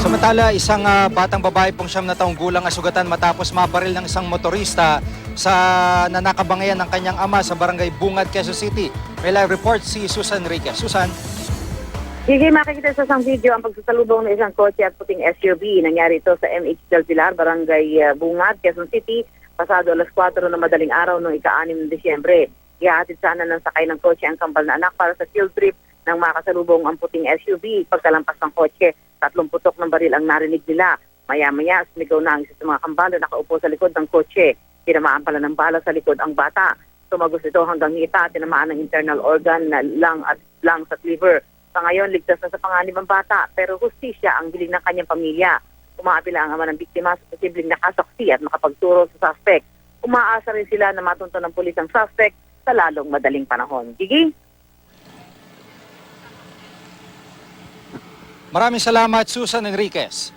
Samantala, isang batang babae pong 9 gulang asugatan matapos mabaril ng isang motorista sa nanakabangayan ng kanyang ama sa barangay Bungad, Quezon City. May live report si Susan Enriquez. Susan? Sige, makikita sa isang video ang pagsasalubong ng isang kotse at puting SUV. Nangyari ito sa MH Del Pilar, barangay Bungad, Quezon City, pasado alas 4 na madaling araw noong ika-6 ng Disyembre. Ihahatid sana ng sakay ng kotse ang kambal na anak para sa field trip ng makasalubong ang puting SUV. Pagkalampas ng kotse, 3 putok ng baril ang narinig nila. Maya-maya, sumigaw na ang isa sa mga kambal na nakaupo sa likod ng kotse. Tinamaan pala ng bala sa likod ang bata. Tumagos ito hanggang ngita, tinamaan ng internal organ na lungs at liver. Sa ngayon, ligtas na sa panganib ang bata, pero hustisya ang hiling ng kanyang pamilya. Umaapila ang ama ng biktima sa posibleng nakasaksi at makapagturo sa suspect. Umaasa rin sila na matunto ng pulis ang suspect sa lalong madaling panahon. Gigi? Maraming salamat, Susan Enriquez.